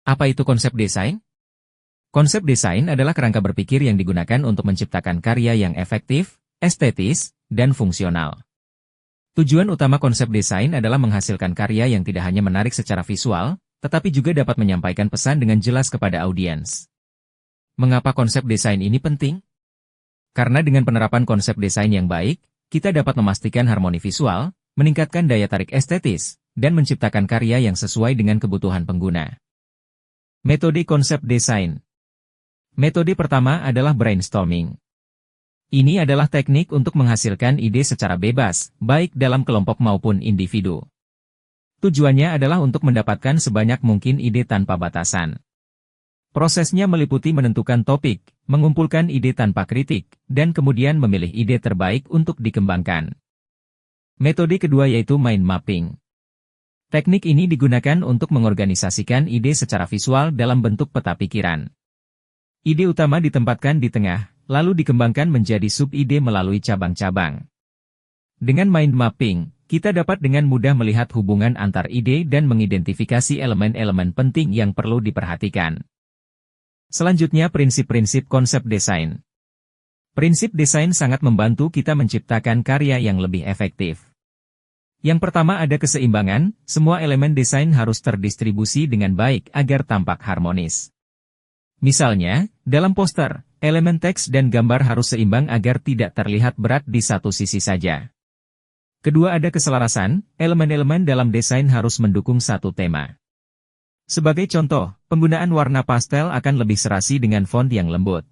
Apa itu konsep desain? Konsep desain adalah kerangka berpikir yang digunakan untuk menciptakan karya yang efektif, estetis, dan fungsional. Tujuan utama konsep desain adalah menghasilkan karya yang tidak hanya menarik secara visual, tetapi juga dapat menyampaikan pesan dengan jelas kepada audiens. Mengapa konsep desain ini penting? Karena dengan penerapan konsep desain yang baik, kita dapat memastikan harmoni visual, meningkatkan daya tarik estetis, dan menciptakan karya yang sesuai dengan kebutuhan pengguna. Metode konsep desain. Metode pertama adalah brainstorming. Ini adalah teknik untuk menghasilkan ide secara bebas, baik dalam kelompok maupun individu. Tujuannya adalah untuk mendapatkan sebanyak mungkin ide tanpa batasan. Prosesnya meliputi menentukan topik, mengumpulkan ide tanpa kritik, dan kemudian memilih ide terbaik untuk dikembangkan. Metode kedua yaitu mind mapping. Teknik ini digunakan untuk mengorganisasikan ide secara visual dalam bentuk peta pikiran. Ide utama ditempatkan di tengah, lalu dikembangkan menjadi sub-ide melalui cabang-cabang. Dengan mind mapping, kita dapat dengan mudah melihat hubungan antar ide dan mengidentifikasi elemen-elemen penting yang perlu diperhatikan. Selanjutnya prinsip-prinsip konsep desain. Prinsip desain sangat membantu kita menciptakan karya yang lebih efektif. Yang pertama ada keseimbangan, semua elemen desain harus terdistribusi dengan baik agar tampak harmonis. Misalnya, dalam poster, elemen teks dan gambar harus seimbang agar tidak terlihat berat di satu sisi saja. Kedua ada keselarasan, elemen-elemen dalam desain harus mendukung satu tema. Sebagai contoh, penggunaan warna pastel akan lebih serasi dengan font yang lembut.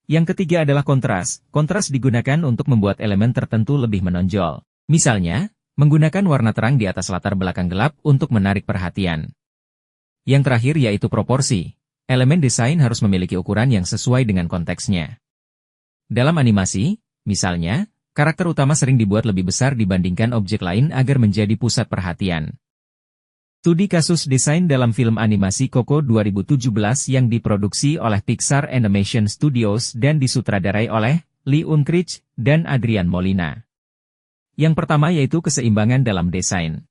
Yang ketiga adalah kontras, kontras digunakan untuk membuat elemen tertentu lebih menonjol. Misalnya, menggunakan warna terang di atas latar belakang gelap untuk menarik perhatian. Yang terakhir yaitu proporsi. Elemen desain harus memiliki ukuran yang sesuai dengan konteksnya. Dalam animasi, misalnya, karakter utama sering dibuat lebih besar dibandingkan objek lain agar menjadi pusat perhatian. Studi kasus desain dalam film animasi Coco 2017 yang diproduksi oleh Pixar Animation Studios dan disutradarai oleh Lee Unkrich dan Adrian Molina. Yang pertama yaitu keseimbangan dalam desain.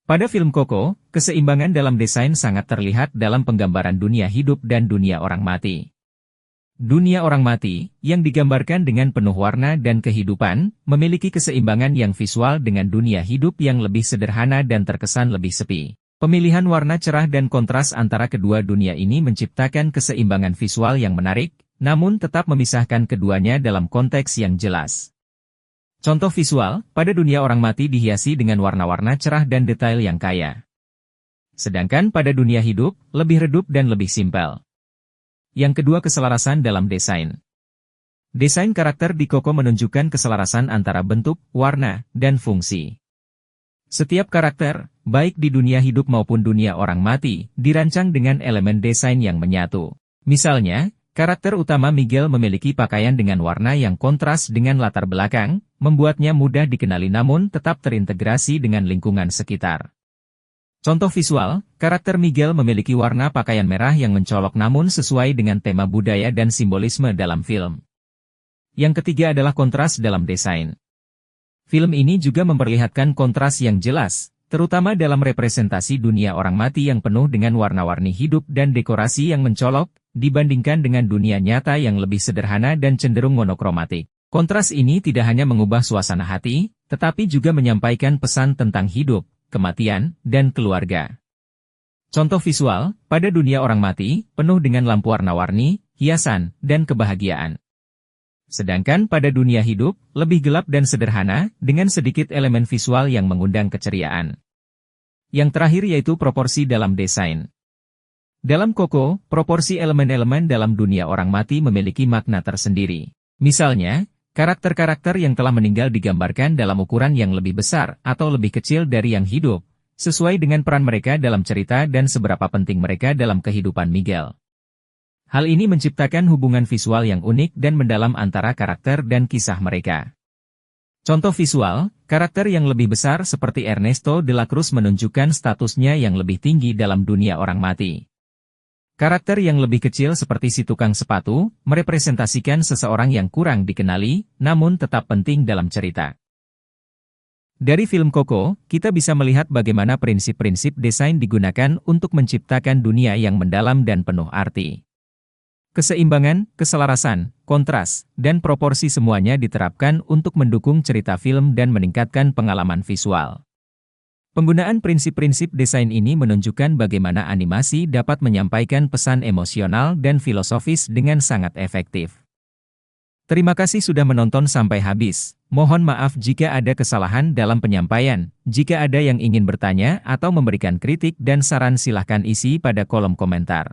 Pada film Coco, keseimbangan dalam desain sangat terlihat dalam penggambaran dunia hidup dan dunia orang mati. Dunia orang mati, yang digambarkan dengan penuh warna dan kehidupan, memiliki keseimbangan yang visual dengan dunia hidup yang lebih sederhana dan terkesan lebih sepi. Pemilihan warna cerah dan kontras antara kedua dunia ini menciptakan keseimbangan visual yang menarik, namun tetap memisahkan keduanya dalam konteks yang jelas. Contoh visual, pada dunia orang mati dihiasi dengan warna-warna cerah dan detail yang kaya. Sedangkan pada dunia hidup, lebih redup dan lebih simpel. Yang kedua keselarasan dalam desain. Desain karakter di Coco menunjukkan keselarasan antara bentuk, warna, dan fungsi. Setiap karakter, baik di dunia hidup maupun dunia orang mati, dirancang dengan elemen desain yang menyatu. Misalnya, karakter utama Miguel memiliki pakaian dengan warna yang kontras dengan latar belakang, membuatnya mudah dikenali namun tetap terintegrasi dengan lingkungan sekitar. Contoh visual, karakter Miguel memiliki warna pakaian merah yang mencolok namun sesuai dengan tema budaya dan simbolisme dalam film. Yang ketiga adalah kontras dalam desain. Film ini juga memperlihatkan kontras yang jelas, terutama dalam representasi dunia orang mati yang penuh dengan warna-warni hidup dan dekorasi yang mencolok, dibandingkan dengan dunia nyata yang lebih sederhana dan cenderung monokromatik. Kontras ini tidak hanya mengubah suasana hati, tetapi juga menyampaikan pesan tentang hidup, kematian, dan keluarga. Contoh visual, pada dunia orang mati, penuh dengan lampu warna-warni, hiasan, dan kebahagiaan. Sedangkan pada dunia hidup, lebih gelap dan sederhana, dengan sedikit elemen visual yang mengundang keceriaan. Yang terakhir yaitu proporsi dalam desain. Dalam Coco, proporsi elemen-elemen dalam dunia orang mati memiliki makna tersendiri. Misalnya, karakter-karakter yang telah meninggal digambarkan dalam ukuran yang lebih besar atau lebih kecil dari yang hidup, sesuai dengan peran mereka dalam cerita dan seberapa penting mereka dalam kehidupan Miguel. Hal ini menciptakan hubungan visual yang unik dan mendalam antara karakter dan kisah mereka. Contoh visual, karakter yang lebih besar seperti Ernesto de la Cruz menunjukkan statusnya yang lebih tinggi dalam dunia orang mati. Karakter yang lebih kecil seperti si tukang sepatu, merepresentasikan seseorang yang kurang dikenali, namun tetap penting dalam cerita. Dari film Coco, kita bisa melihat bagaimana prinsip-prinsip desain digunakan untuk menciptakan dunia yang mendalam dan penuh arti. Keseimbangan, keselarasan, kontras, dan proporsi semuanya diterapkan untuk mendukung cerita film dan meningkatkan pengalaman visual. Penggunaan prinsip-prinsip desain ini menunjukkan bagaimana animasi dapat menyampaikan pesan emosional dan filosofis dengan sangat efektif. Terima kasih sudah menonton sampai habis. Mohon maaf jika ada kesalahan dalam penyampaian. Jika ada yang ingin bertanya atau memberikan kritik dan saran silahkan isi pada kolom komentar.